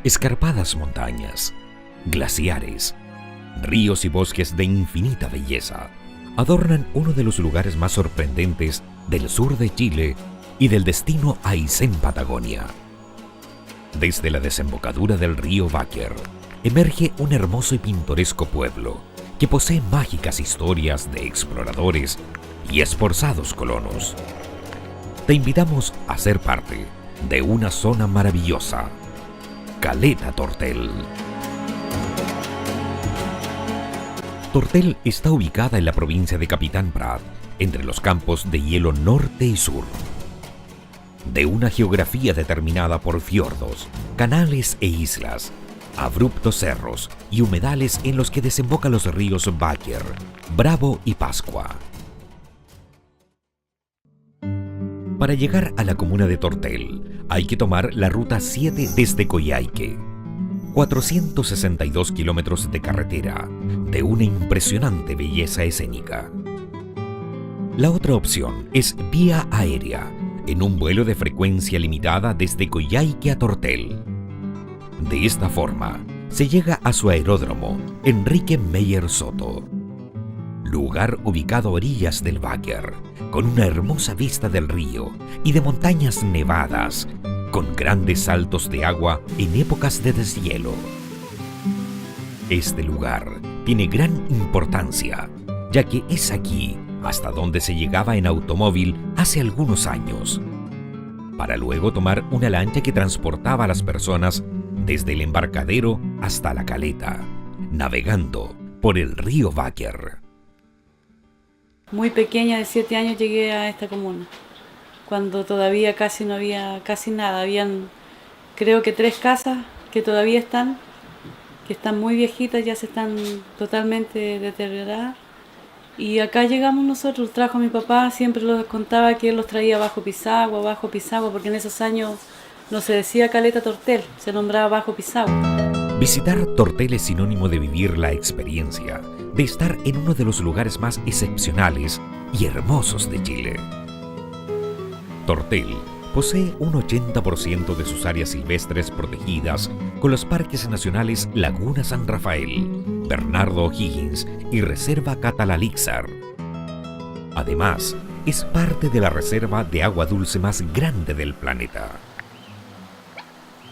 Escarpadas montañas, glaciares, ríos y bosques de infinita belleza adornan uno de los lugares más sorprendentes del sur de Chile y del destino Aysén, Patagonia. Desde la desembocadura del río Báquer emerge un hermoso y pintoresco pueblo que posee mágicas historias de exploradores y esforzados colonos. Te invitamos a ser parte de una zona maravillosa, Caleta Tortel. Tortel está ubicada en la provincia de Capitán Prat, entre los campos de hielo norte y sur. De una geografía determinada por fiordos, canales e islas, abruptos cerros y humedales en los que desembocan los ríos Báquer, Bravo y Pascua. Para llegar a la comuna de Tortel, hay que tomar la ruta 7 desde Coyhaique. 462 kilómetros de carretera, de una impresionante belleza escénica. La otra opción es vía aérea, en un vuelo de frecuencia limitada desde Coyhaique a Tortel. De esta forma, se llega a su aeródromo, Enrique Meyer Soto. Lugar ubicado a orillas del Báquer, con una hermosa vista del río y de montañas nevadas, con grandes saltos de agua en épocas de deshielo. Este lugar tiene gran importancia, ya que es aquí hasta donde se llegaba en automóvil hace algunos años, para luego tomar una lancha que transportaba a las personas desde el embarcadero hasta la caleta, navegando por el río Báquer. Muy pequeña, de 7 años, llegué a esta comuna, cuando todavía casi no había casi nada. Habían, creo que 3 casas que todavía están, que están muy viejitas, ya se están totalmente deterioradas. Y acá llegamos nosotros, trajo mi papá, siempre los contaba que él los traía bajo Pisagua, porque en esos años no se decía Caleta Tortel, se nombraba bajo Pisagua. Visitar Tortel es sinónimo de vivir la experiencia, de estar en uno de los lugares más excepcionales y hermosos de Chile. Tortel posee un 80% de sus áreas silvestres protegidas con los parques nacionales Laguna San Rafael, Bernardo O'Higgins y Reserva Catalalixar. Además, es parte de la reserva de agua dulce más grande del planeta.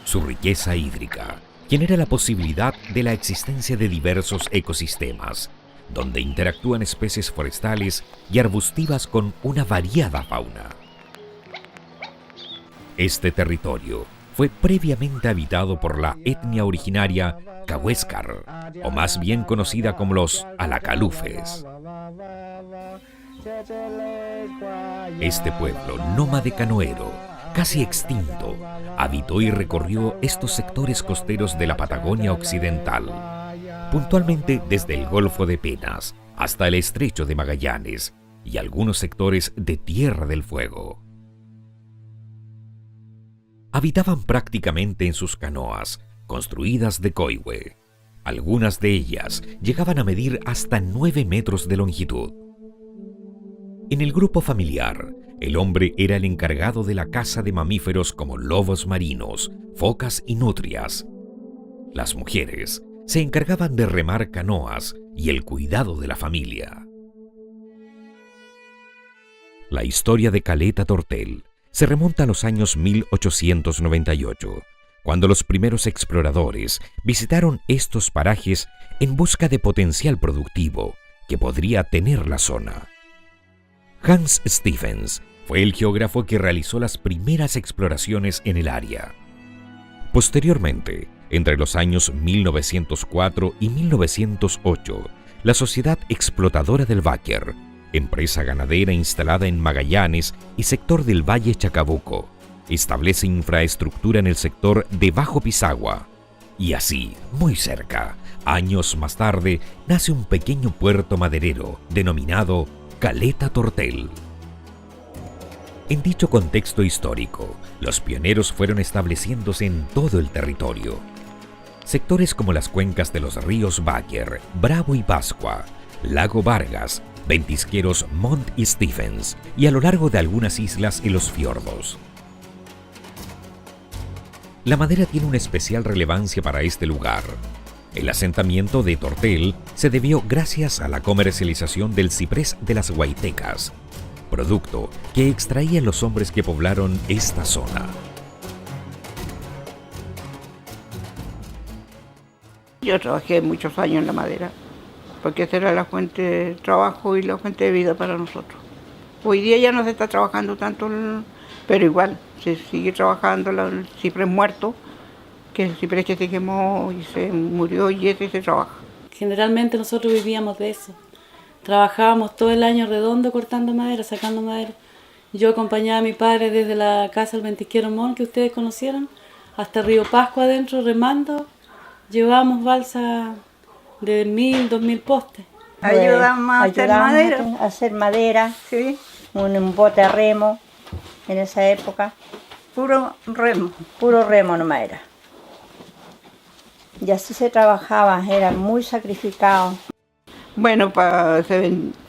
Su riqueza hídrica genera la posibilidad de la existencia de diversos ecosistemas, donde interactúan especies forestales y arbustivas con una variada fauna. Este territorio fue previamente habitado por la etnia originaria Cahuéscar, o más bien conocida como los Alacalufes. Este pueblo nómade canoero, casi extinto, habitó y recorrió estos sectores costeros de la Patagonia Occidental, puntualmente desde el Golfo de Penas hasta el Estrecho de Magallanes y algunos sectores de Tierra del Fuego. Habitaban prácticamente en sus canoas, construidas de coihue. Algunas de ellas llegaban a medir hasta 9 metros de longitud. En el grupo familiar, el hombre era el encargado de la caza de mamíferos como lobos marinos, focas y nutrias. Las mujeres se encargaban de remar canoas y el cuidado de la familia. La historia de Caleta Tortel se remonta a los años 1898, cuando los primeros exploradores visitaron estos parajes en busca de potencial productivo que podría tener la zona. Hans Stephens fue el geógrafo que realizó las primeras exploraciones en el área. Posteriormente, entre los años 1904 y 1908, la Sociedad Explotadora del Báquer, empresa ganadera instalada en Magallanes y sector del Valle Chacabuco, establece infraestructura en el sector de Bajo Pisagua. Y así, muy cerca, años más tarde, nace un pequeño puerto maderero denominado Caleta Tortel. En dicho contexto histórico, los pioneros fueron estableciéndose en todo el territorio. Sectores como las cuencas de los ríos Báquer, Bravo y Pascua, Lago Vargas, ventisqueros Mont y Stephens, y a lo largo de algunas islas y los fiordos. La madera tiene una especial relevancia para este lugar. El asentamiento de Tortel se debió gracias a la comercialización del ciprés de las Huaytecas, producto que extraían los hombres que poblaron esta zona. Yo trabajé muchos años en la madera, porque esa era la fuente de trabajo y la fuente de vida para nosotros. Hoy día ya no se está trabajando tanto, pero igual se sigue trabajando el ciprés muerto, que es el ciprés que se quemó y se murió, y ese se trabaja. Generalmente nosotros vivíamos de eso. Trabajábamos todo el año redondo cortando madera, sacando madera. Yo acompañaba a mi padre desde la casa del Ventisquero Mon, que ustedes conocieron, hasta Río Pascua adentro remando. Llevábamos balsa de 1000, 2000 postes. Ayudamos a hacer madera, sí. Un bote a remo en esa época. Puro remo nomás era. Y así se trabajaba, era muy sacrificado. Bueno,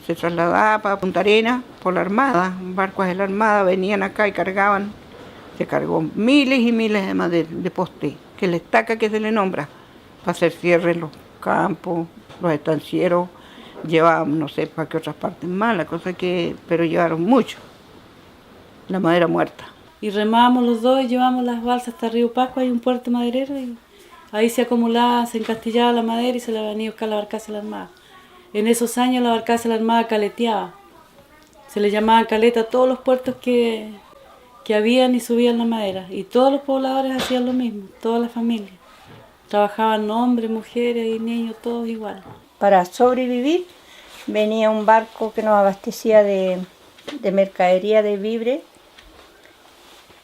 se trasladaba para Punta Arenas por la Armada, barcos de la Armada venían acá y cargaban. Se cargó miles y miles de madera, de postes, que la estaca que se le nombra, para hacer cierres los campos, los estancieros, llevaban no sé para qué otras partes más, pero llevaron mucho, la madera muerta. Y remábamos los dos y llevábamos las balsas hasta Río Pascua, hay un puerto maderero, y ahí se acumulaba, se encastillaba la madera y se la venía a buscar la barcaza de la Armada. En esos años la barcaza de la Armada caleteaba, se le llamaba caleta a todos los puertos que habían y subían la madera, y todos los pobladores hacían lo mismo, todas las familias. Trabajaban hombres, mujeres y niños, todos igual. Para sobrevivir venía un barco que nos abastecía de mercadería, de víveres,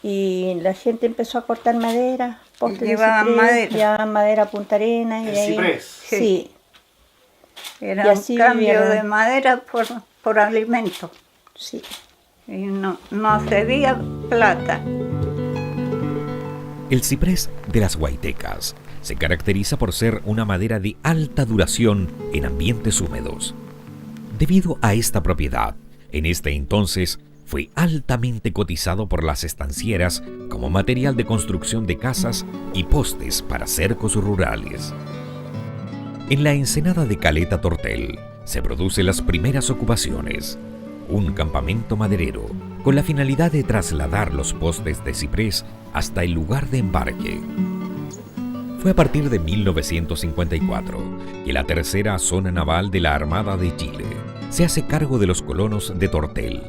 y la gente empezó a cortar madera, postes de ciprés, llevaban madera a Punta Arenas. ¿El ciprés? Sí. Era un cambio de madera por alimento. Sí. Y no cedía plata. El ciprés de las Huaytecas se caracteriza por ser una madera de alta duración en ambientes húmedos. Debido a esta propiedad, en este entonces fue altamente cotizado por las estancieras como material de construcción de casas y postes para cercos rurales. En la ensenada de Caleta Tortel se producen las primeras ocupaciones. Un campamento maderero con la finalidad de trasladar los postes de ciprés hasta el lugar de embarque. Fue a partir de 1954 que la tercera zona naval de la Armada de Chile se hace cargo de los colonos de Tortel,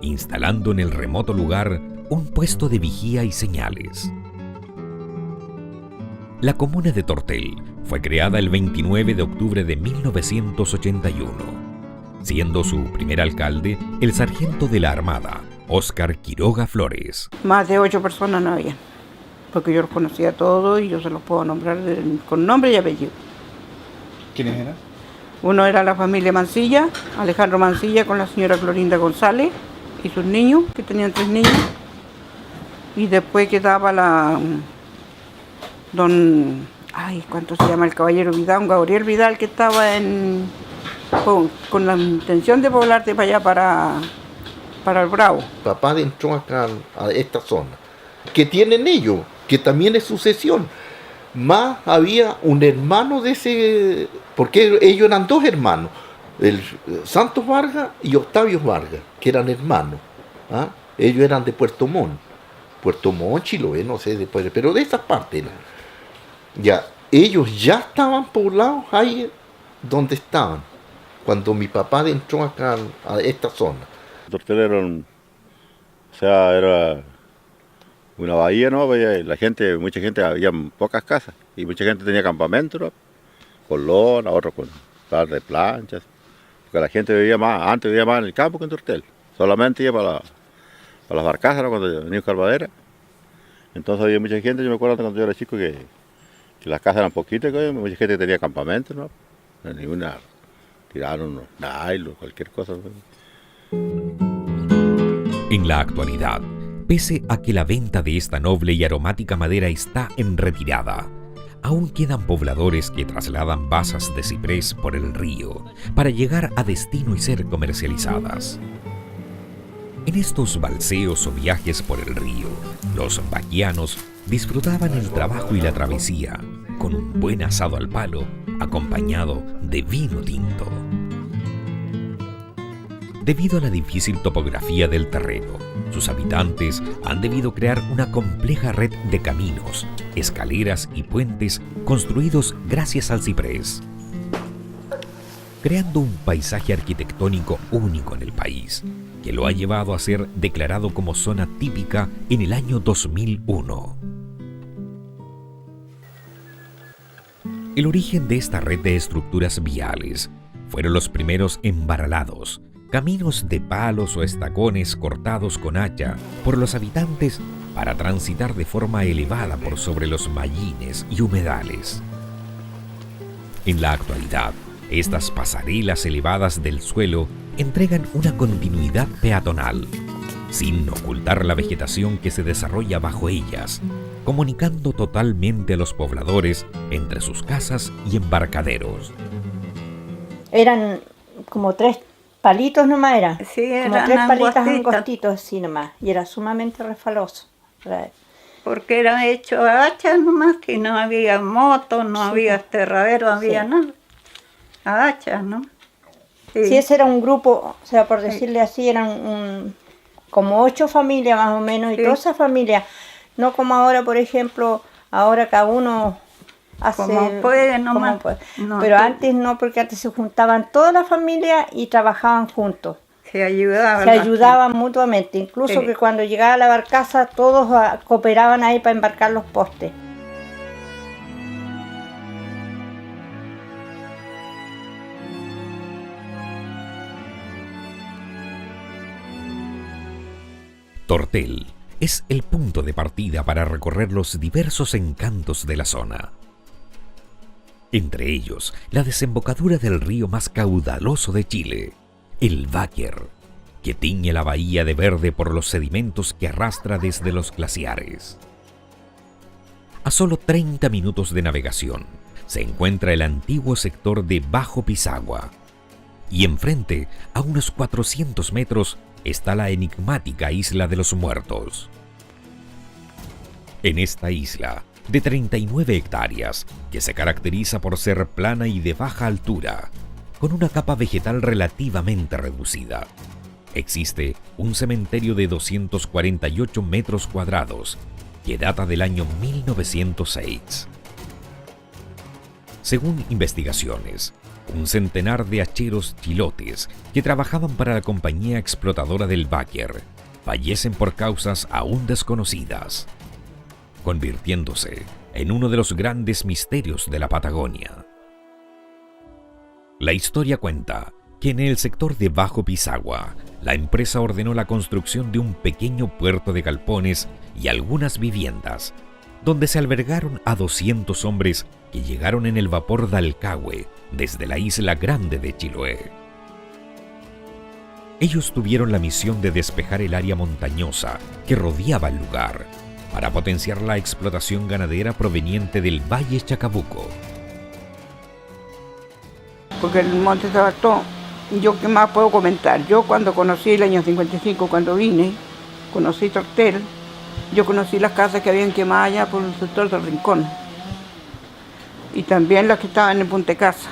instalando en el remoto lugar un puesto de vigía y señales. La comuna de Tortel fue creada el 29 de octubre de 1981, siendo su primer alcalde el sargento de la Armada, Óscar Quiroga Flores. Más de 8 personas no había, porque yo los conocía todos y yo se los puedo nombrar con nombre y apellido. ¿Quiénes eran? Uno era la familia Mancilla, Alejandro Mancilla con la señora Clorinda González y sus niños, que tenían 3 niños. Y después quedaba ¿cuánto se llama? El caballero Vidal, Gabriel Vidal, que estaba con la intención de poblarte para allá, para el Bravo. Papá entró acá a esta zona, que tienen ellos, que también es sucesión. Más había un hermano de ese, porque ellos eran 2 hermanos, el Santos Vargas y Octavio Vargas, que eran hermanos. Ellos eran de Puerto Montt, Chiloé, no sé, pero de esas partes. Ya, ellos ya estaban poblados ahí donde estaban, cuando mi papá entró acá a esta zona. Tortel era una bahía, ¿no? Mucha gente, había pocas casas y mucha gente tenía campamentos, ¿no? Con lona, otros con par de planchas, porque la gente antes vivía más en el campo que en Tortel, solamente iba para las barcazas, ¿no? Cuando venía a madera. Entonces había mucha gente, yo me acuerdo cuando yo era chico que las casas eran poquitas, mucha gente tenía campamentos, ¿no? Ninguna, tiraron unos nylon, cualquier cosa, ¿no? En la actualidad, pese a que la venta de esta noble y aromática madera está en retirada, aún quedan pobladores que trasladan basas de ciprés por el río para llegar a destino y ser comercializadas. En estos balseos o viajes por el río, los vaquianos disfrutaban el trabajo y la travesía con un buen asado al palo acompañado de vino tinto. Debido a la difícil topografía del terreno, sus habitantes han debido crear una compleja red de caminos, escaleras y puentes construidos gracias al ciprés, creando un paisaje arquitectónico único en el país, que lo ha llevado a ser declarado como zona típica en el año 2001. El origen de esta red de estructuras viales fueron los primeros embaralados, caminos de palos o estacones cortados con hacha por los habitantes para transitar de forma elevada por sobre los mallines y humedales. En la actualidad, estas pasarelas elevadas del suelo entregan una continuidad peatonal, sin ocultar la vegetación que se desarrolla bajo ellas, comunicando totalmente a los pobladores entre sus casas y embarcaderos. Eran como 3 palitos nomás, Sí, como eran 3 palitos angostitas. angostitos así nomás, y era sumamente resbaloso. Porque era hecho a hachas nomás, que no había motos, no había aterradero, había nada. A hachas, ¿no? Sí, ese era un grupo, o sea, por decirle así, eran como 8 familias más o menos, y todas esas familias, no como ahora, por ejemplo, ahora cada uno hace como puede nomás. como puede. No, pero tú- antes no, porque antes se juntaban todas las familias y trabajaban juntos. Se ayudaban. Se ayudaban mutuamente, incluso Sí. que cuando llegaba la barcaza todos cooperaban ahí para embarcar los postes. Tortel es el punto de partida para recorrer los diversos encantos de la zona. Entre ellos, la desembocadura del río más caudaloso de Chile, el Báquer, que tiñe la bahía de verde por los sedimentos que arrastra desde los glaciares. A solo 30 minutos de navegación se encuentra el antiguo sector de Bajo Pisagua, y enfrente, a unos 400 metros, está la enigmática Isla de los Muertos. En esta isla, de 39 hectáreas, que se caracteriza por ser plana y de baja altura, con una capa vegetal relativamente reducida, existe un cementerio de 248 metros cuadrados que data del año 1906. Según investigaciones, un centenar de hacheros chilotes que trabajaban para la compañía explotadora del Báquer fallecen por causas aún desconocidas, convirtiéndose en uno de los grandes misterios de la Patagonia. La historia cuenta que en el sector de Bajo Pisagua, la empresa ordenó la construcción de un pequeño puerto de galpones y algunas viviendas, donde se albergaron a 200 hombres que llegaron en el vapor Dalcahue desde la isla Grande de Chiloé. Ellos tuvieron la misión de despejar el área montañosa que rodeaba el lugar para potenciar la explotación ganadera proveniente del Valle Chacabuco. Porque el monte se adaptó. Yo qué más puedo comentar. Yo cuando conocí el año 55, cuando vine, conocí Tortel, yo conocí las casas que habían quemado allá por el sector del Rincón. Y también las que estaban en Punta Casa.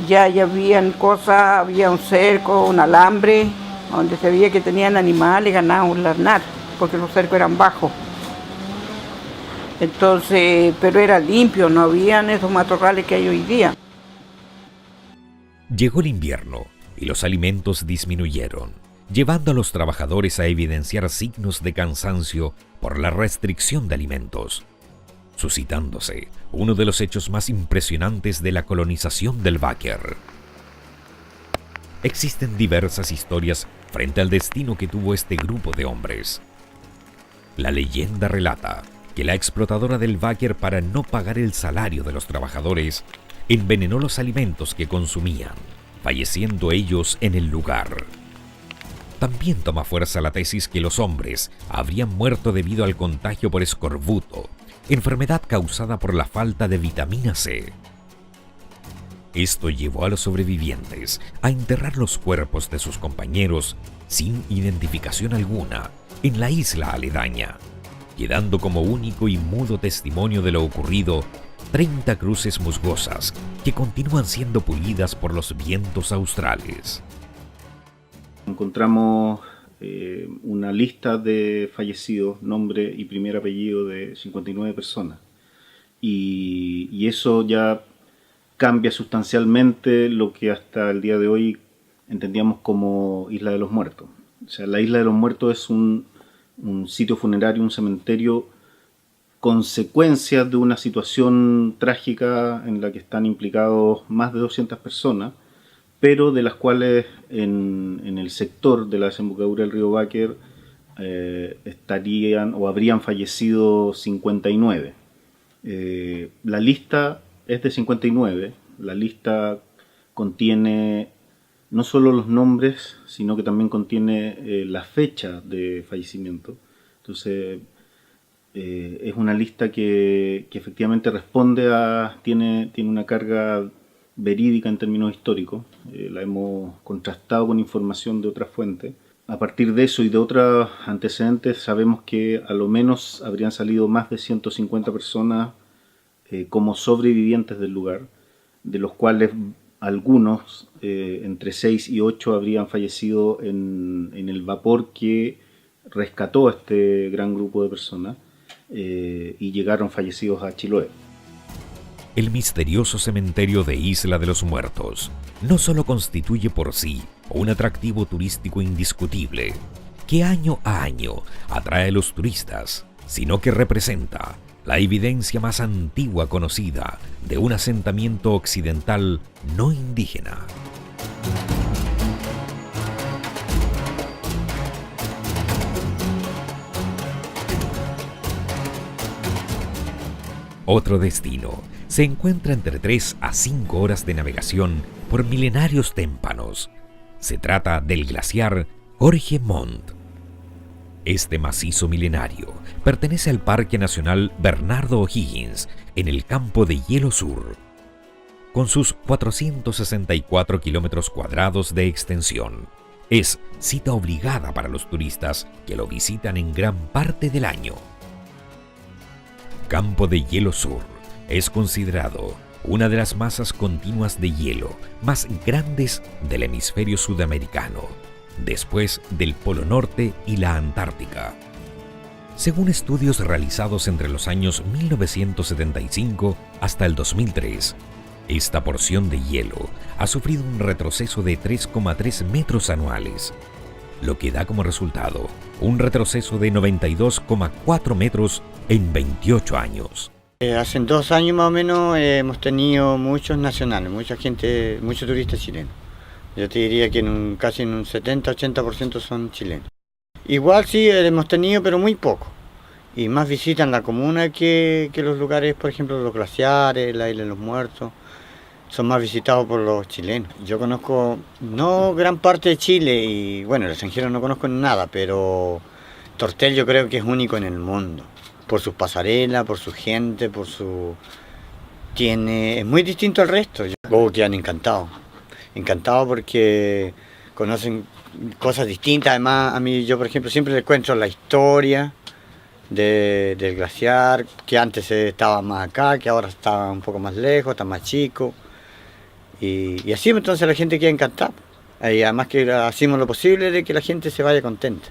Ya habían cosas, había un cerco, un alambre, donde se veía que tenían animales, ganado, un larnar, porque los cercos eran bajos. Entonces, pero era limpio, no habían esos matorrales que hay hoy día. Llegó el invierno y los alimentos disminuyeron, llevando a los trabajadores a evidenciar signos de cansancio por la restricción de alimentos, suscitándose uno de los hechos más impresionantes de la colonización del Báquer. Existen diversas historias frente al destino que tuvo este grupo de hombres. La leyenda relata que la explotadora del Báquer, para no pagar el salario de los trabajadores, envenenó los alimentos que consumían, falleciendo ellos en el lugar. También toma fuerza la tesis que los hombres habrían muerto debido al contagio por escorbuto, enfermedad causada por la falta de vitamina C. Esto llevó a los sobrevivientes a enterrar los cuerpos de sus compañeros sin identificación alguna en la isla aledaña, quedando como único y mudo testimonio de lo ocurrido 30 cruces musgosas que continúan siendo pulidas por los vientos australes. Encontramos una lista de fallecidos, nombre y primer apellido de 59 personas. Y eso ya cambia sustancialmente lo que hasta el día de hoy entendíamos como Isla de los Muertos. O sea, la Isla de los Muertos es un sitio funerario, un cementerio, consecuencia de una situación trágica en la que están implicados más de 200 personas, pero de las cuales en el sector de la desembocadura del río Báquer estarían o habrían fallecido 59. La lista es de 59, la lista contiene no solo los nombres, sino que también contiene la fecha de fallecimiento. Entonces, es una lista que efectivamente responde tiene una carga verídica en términos históricos. La hemos contrastado con información de otras fuentes. A partir de eso y de otros antecedentes sabemos que a lo menos habrían salido más de 150 personas como sobrevivientes del lugar, de los cuales algunos, entre 6 y 8, habrían fallecido en el vapor que rescató a este gran grupo de personas y llegaron fallecidos a Chiloé. El misterioso cementerio de Isla de los Muertos no solo constituye por sí un atractivo turístico indiscutible que año a año atrae a los turistas, sino que representa la evidencia más antigua conocida de un asentamiento occidental no indígena. Otro destino se encuentra entre 3 a 5 horas de navegación por milenarios témpanos. Se trata del glaciar Jorge Montt. Este macizo milenario pertenece al Parque Nacional Bernardo O'Higgins, en el Campo de Hielo Sur. Con sus 464 kilómetros cuadrados de extensión, es cita obligada para los turistas que lo visitan en gran parte del año. Campo de Hielo Sur es considerado una de las masas continuas de hielo más grandes del hemisferio sudamericano, después del Polo Norte y la Antártica. Según estudios realizados entre los años 1975 hasta el 2003, esta porción de hielo ha sufrido un retroceso de 3,3 metros anuales, lo que da como resultado un retroceso de 92,4 metros en 28 años. Hace 2 años más o menos hemos tenido muchos nacionales, mucha gente, muchos turistas chilenos. Yo te diría que casi en un 70-80% son chilenos. Igual sí hemos tenido, pero muy poco. Y más visitan la comuna que los lugares, por ejemplo, los glaciares, la Isla de los Muertos. Son más visitados por los chilenos. Yo conozco, no gran parte de Chile, y bueno, el extranjero no conozco nada, pero Tortel yo creo que es único en el mundo. Por sus pasarelas, por su gente, es muy distinto al resto. Que han encantado porque conocen cosas distintas. Además, a mí, yo por ejemplo, siempre les cuento la historia del glaciar, que antes estaba más acá, que ahora está un poco más lejos, está más chico. Y así entonces la gente queda encantada. Y además que hacemos lo posible de que la gente se vaya contenta.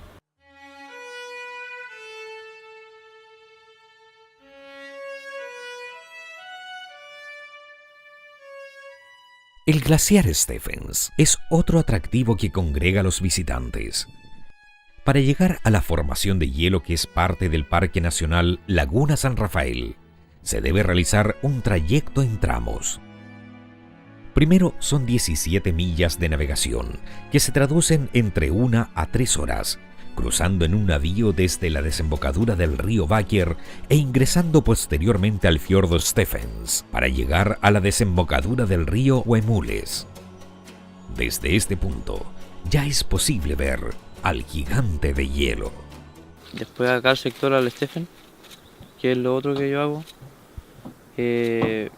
El glaciar Stephens es otro atractivo que congrega a los visitantes. Para llegar a la formación de hielo que es parte del Parque Nacional Laguna San Rafael, se debe realizar un trayecto en tramos. Primero son 17 millas de navegación, que se traducen entre 1 a 3 horas, cruzando en un navío desde la desembocadura del río Báquer e ingresando posteriormente al fiordo Stephens para llegar a la desembocadura del río Huemules. Desde este punto ya es posible ver al gigante de hielo. Después acá el sector al Stephens, que es lo otro que yo hago. Es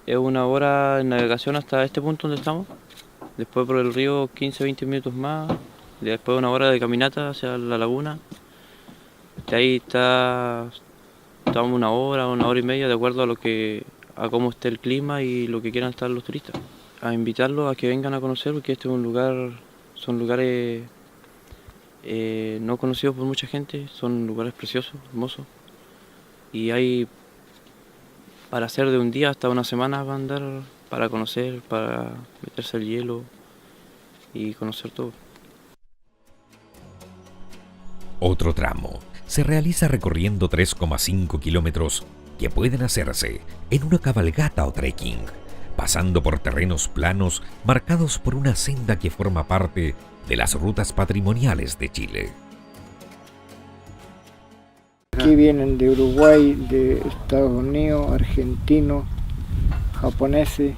1 hora de navegación hasta este punto donde estamos. Después por el río 15-20 minutos más. Después 1 hora de caminata hacia la laguna. De ahí estamos una hora y media, de acuerdo a cómo esté el clima y lo que quieran estar los turistas. A invitarlos a que vengan a conocer, porque este es son lugares no conocidos por mucha gente, son lugares preciosos, hermosos. Y hay para hacer de un día hasta una semana para andar, para conocer, para meterse al hielo y conocer todo. Otro tramo se realiza recorriendo 3,5 kilómetros que pueden hacerse en una cabalgata o trekking, pasando por terrenos planos marcados por una senda que forma parte de las rutas patrimoniales de Chile. Aquí vienen de Uruguay, de Estados Unidos, argentinos, japoneses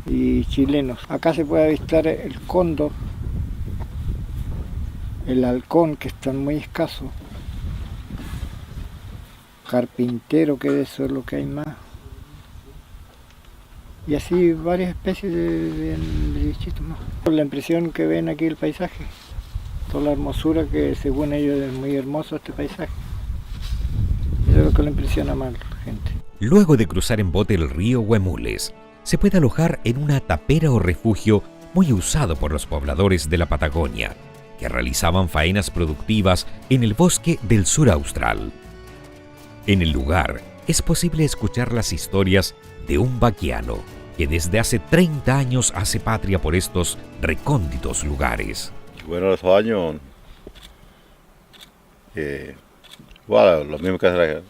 y chilenos. Acá se puede avistar el cóndor, el halcón, que están muy escasos, carpintero, que de eso es lo que hay más, y así varias especies de bichitos más. La impresión que ven aquí el paisaje, toda la hermosura, que según ellos es muy hermoso este paisaje. Eso es lo que le impresiona más a la gente. Luego de cruzar en bote el río Huemules, se puede alojar en una tapera o refugio muy usado por los pobladores de la Patagonia, que realizaban faenas productivas en el bosque del sur austral. En el lugar es posible escuchar las historias de un vaquiano que desde hace 30 años hace patria por estos recónditos lugares. Bueno, en esos años, bueno, lo mismo que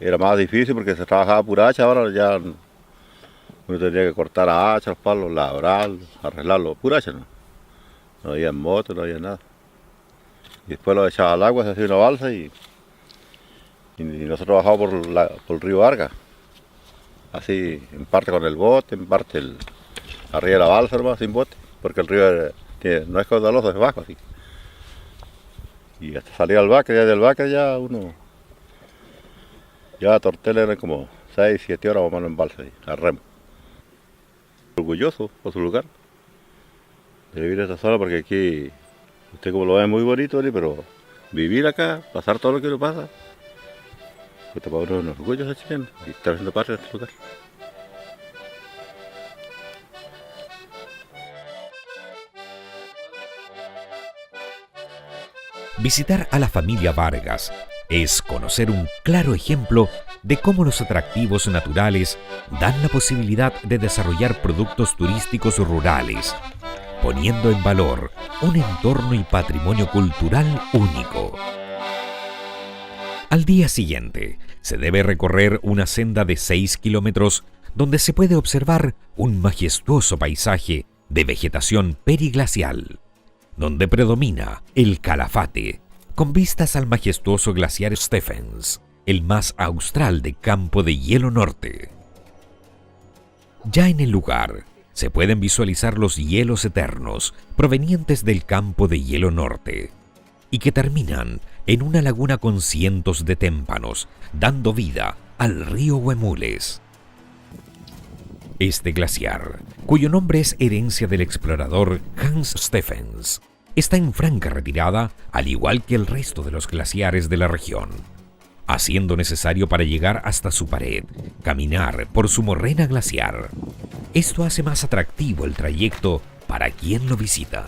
era más difícil porque se trabajaba pura hacha, ahora ya uno tenía que cortar a hacha, los palos, labrarlos, arreglarlos, pura hacha, ¿no? No había moto, no había nada. Y después lo echaba al agua, se hacía una balsa y nosotros trabajábamos por el río Vargas. Así, en parte con el bote, en parte arriba de la balsa, nomás, sin bote, porque el río no es caudaloso, es bajo así. Y hasta salir al Bacre, ya del Bacre ya a Tortel eran como 6, 7 horas más o menos en balsa, ahí, a remo. Orgulloso por su lugar de vivir en esta zona, porque aquí, usted como lo ve, es muy bonito, pero vivir acá, pasar todo lo que uno pasa, pues para uno es un orgullo ser chileno y estar haciendo parte de este lugar. Visitar a la familia Vargas es conocer un claro ejemplo de cómo los atractivos naturales dan la posibilidad de desarrollar productos turísticos rurales, poniendo en valor un entorno y patrimonio cultural único. Al día siguiente, se debe recorrer una senda de 6 kilómetros donde se puede observar un majestuoso paisaje de vegetación periglacial, donde predomina el Calafate, con vistas al majestuoso glaciar Stephens, el más austral de Campo de Hielo Norte. Ya en el lugar, se pueden visualizar los hielos eternos provenientes del Campo de Hielo Norte y que terminan en una laguna con cientos de témpanos, dando vida al río Huemules. Este glaciar, cuyo nombre es herencia del explorador Hans Stephens, está en franca retirada, al igual que el resto de los glaciares de la región, haciendo necesario para llegar hasta su pared, caminar por su morrena glaciar. Esto hace más atractivo el trayecto para quien lo visita.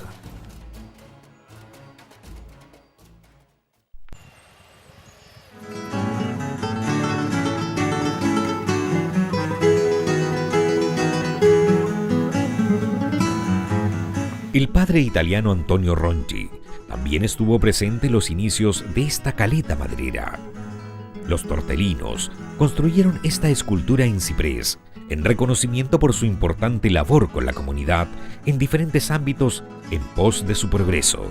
El padre italiano Antonio Ronchi también estuvo presente en los inicios de esta caleta maderera. Los tortelinos construyeron esta escultura en ciprés en reconocimiento por su importante labor con la comunidad en diferentes ámbitos en pos de su progreso.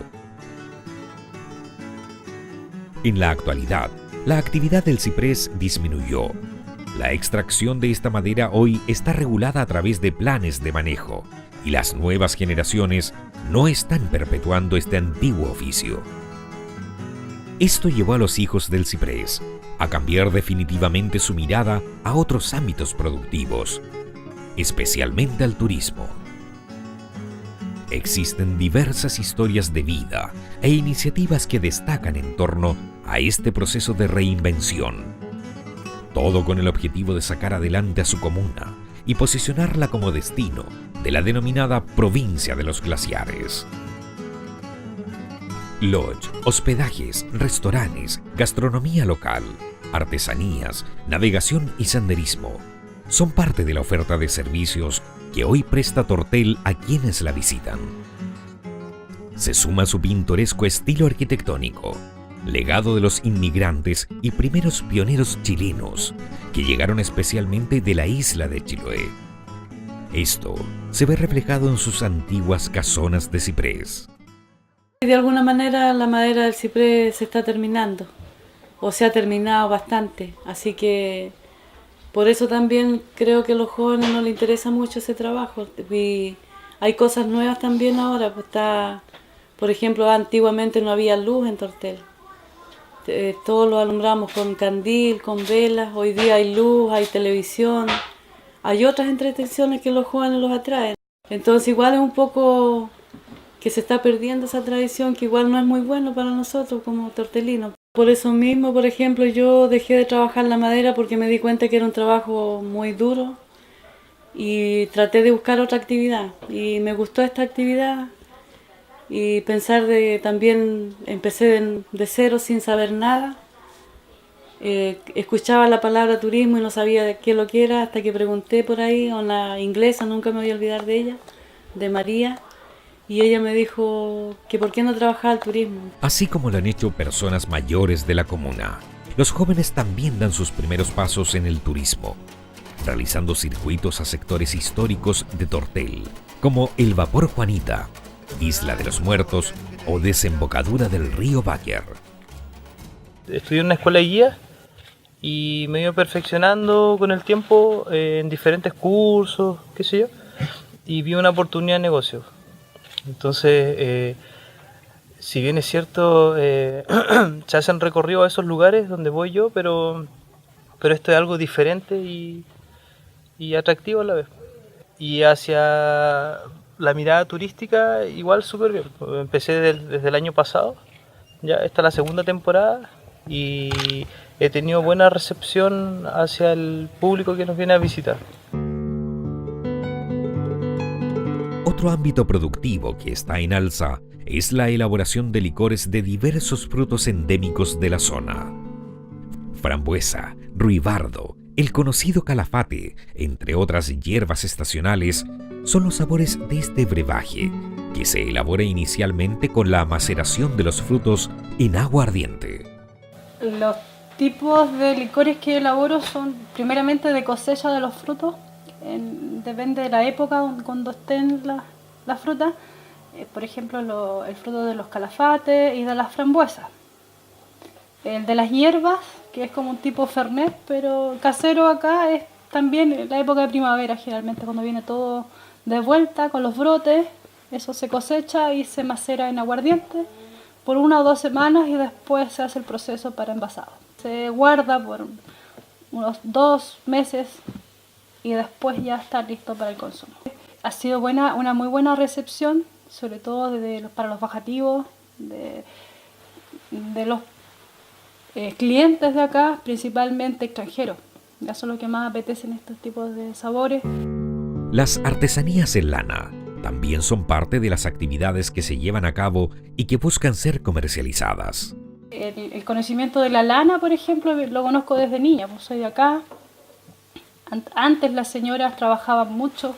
En la actualidad, la actividad del ciprés disminuyó. La extracción de esta madera hoy está regulada a través de planes de manejo, y las nuevas generaciones no están perpetuando este antiguo oficio. Esto llevó a los hijos del ciprés a cambiar definitivamente su mirada a otros ámbitos productivos, especialmente al turismo. Existen diversas historias de vida e iniciativas que destacan en torno a este proceso de reinvención. Todo con el objetivo de sacar adelante a su comuna y posicionarla como destino de la denominada provincia de los glaciares. Lodge, hospedajes, restaurantes, gastronomía local, artesanías, navegación y senderismo son parte de la oferta de servicios que hoy presta Tortel a quienes la visitan. Se suma su pintoresco estilo arquitectónico, legado de los inmigrantes y primeros pioneros chilenos que llegaron especialmente de la isla de Chiloé. Esto se ve reflejado en sus antiguas casonas de ciprés. De alguna manera la madera del ciprés se está terminando, o se ha terminado bastante, así que por eso también creo que a los jóvenes no les interesa mucho ese trabajo. Y hay cosas nuevas también ahora, pues por ejemplo, antiguamente no había luz en Tortel. Todos lo alumbramos con candil, con velas. Hoy día hay luz, hay televisión, hay otras entretenciones que los jóvenes los atraen. Entonces igual es un poco que se está perdiendo esa tradición, que igual no es muy bueno para nosotros como tortelinos. Por eso mismo, por ejemplo, yo dejé de trabajar la madera porque me di cuenta que era un trabajo muy duro y traté de buscar otra actividad. Y me gustó esta actividad y pensar también empecé de cero sin saber nada. Escuchaba la palabra turismo y no sabía de qué lo que era hasta que pregunté por ahí a una inglesa, nunca me voy a olvidar de ella, de María. Y ella me dijo que por qué no trabajaba el turismo. Así como lo han hecho personas mayores de la comuna, los jóvenes también dan sus primeros pasos en el turismo, realizando circuitos a sectores históricos de Tortel, como el Vapor Juanita, Isla de los Muertos o desembocadura del río Báquer. Estudié en una escuela de guía y me he ido perfeccionando con el tiempo en diferentes cursos, qué sé yo, y vi una oportunidad de negocio. Entonces, si bien es cierto, se hacen recorridos a esos lugares donde voy yo, pero esto es algo diferente y atractivo a la vez. Y hacia la mirada turística, igual súper bien. Empecé desde el año pasado, ya esta es la segunda temporada y he tenido buena recepción hacia el público que nos viene a visitar. Otro ámbito productivo que está en alza es la elaboración de licores de diversos frutos endémicos de la zona. Frambuesa, ruibardo, el conocido calafate, entre otras hierbas estacionales, son los sabores de este brebaje, que se elabora inicialmente con la maceración de los frutos en agua ardiente. Los tipos de licores que elaboro son primeramente de cosecha de los frutos. Depende de la época cuando estén las frutas, por ejemplo el fruto de los calafates y de las frambuesas. El de las hierbas, que es como un tipo fernet, pero casero acá, es también la época de primavera, generalmente cuando viene todo de vuelta con los brotes. Eso se cosecha y se macera en aguardiente por 1 o 2 semanas y después se hace el proceso para envasado. Se guarda por unos 2 meses y después ya está listo para el consumo. Ha sido una muy buena recepción, sobre todo para los bajativos, de los clientes de acá, principalmente extranjeros. Eso es lo que más apetecen estos tipos de sabores. Las artesanías en lana también son parte de las actividades que se llevan a cabo y que buscan ser comercializadas. El conocimiento de la lana, por ejemplo, lo conozco desde niña, pues soy de acá. Antes las señoras trabajaban mucho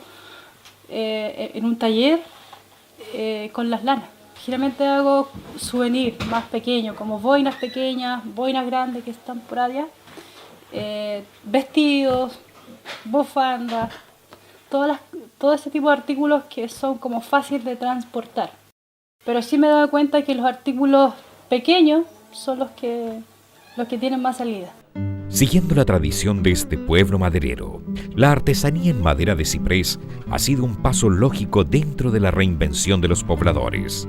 en un taller con las lanas. Generalmente hago souvenirs más pequeños, como boinas pequeñas, boinas grandes que están por allá, vestidos, bufandas, todo ese tipo de artículos que son como fáciles de transportar. Pero sí me he dado cuenta que los artículos pequeños son los que tienen más salida. Siguiendo la tradición de este pueblo maderero, la artesanía en madera de ciprés ha sido un paso lógico dentro de la reinvención de los pobladores,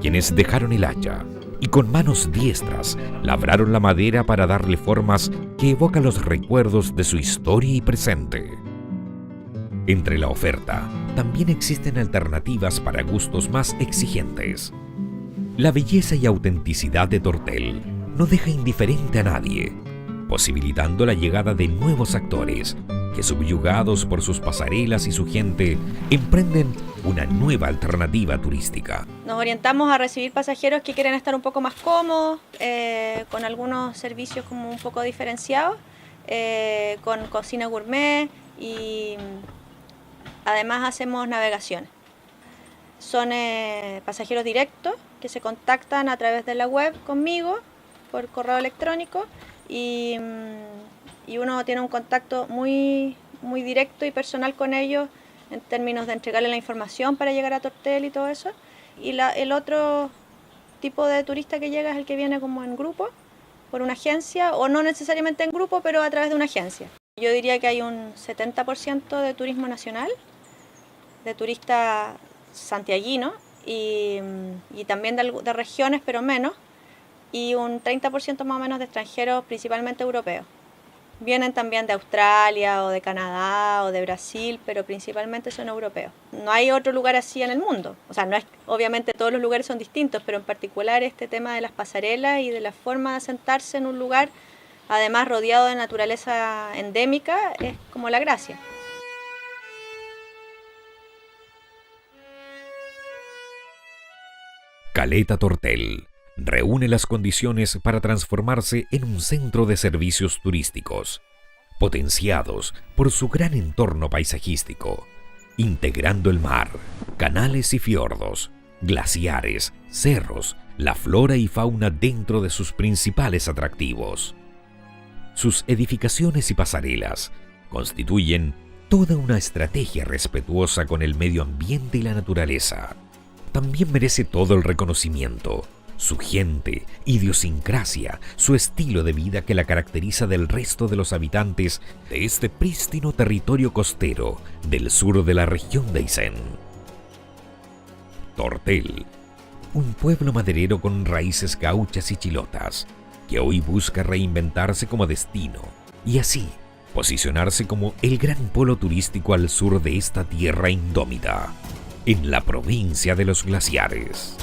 quienes dejaron el hacha y con manos diestras labraron la madera para darle formas que evocan los recuerdos de su historia y presente. Entre la oferta, también existen alternativas para gustos más exigentes. La belleza y autenticidad de Tortel no deja indiferente a nadie, posibilitando la llegada de nuevos actores que, subyugados por sus pasarelas y su gente, emprenden una nueva alternativa turística. Nos orientamos a recibir pasajeros que quieren estar un poco más cómodos, con algunos servicios como un poco diferenciados, con cocina gourmet y además hacemos navegaciones. Son pasajeros directos que se contactan a través de la web conmigo por correo electrónico y uno tiene un contacto muy directo y personal con ellos en términos de entregarle la información para llegar a Tortel y todo eso. Y el otro tipo de turista que llega es el que viene como en grupo, por una agencia, o no necesariamente en grupo, pero a través de una agencia. Yo diría que hay un 70% de turismo nacional, de turistas santiaguinos y también de regiones, pero menos, y un 30% más o menos de extranjeros, principalmente europeos. Vienen también de Australia o de Canadá o de Brasil, pero principalmente son europeos. No hay otro lugar así en el mundo. O sea, no es, obviamente todos los lugares son distintos, pero en particular este tema de las pasarelas y de la forma de sentarse en un lugar, además rodeado de naturaleza endémica, es como la gracia. Caleta Tortel reúne las condiciones para transformarse en un centro de servicios turísticos, potenciados por su gran entorno paisajístico, integrando el mar, canales y fiordos, glaciares, cerros, la flora y fauna dentro de sus principales atractivos. Sus edificaciones y pasarelas constituyen toda una estrategia respetuosa con el medio ambiente y la naturaleza. También merece todo el reconocimiento su gente, idiosincrasia, su estilo de vida que la caracteriza del resto de los habitantes de este prístino territorio costero del sur de la región de Aysén. Tortel, un pueblo maderero con raíces gauchas y chilotas, que hoy busca reinventarse como destino y así posicionarse como el gran polo turístico al sur de esta tierra indómita, en la provincia de los glaciares.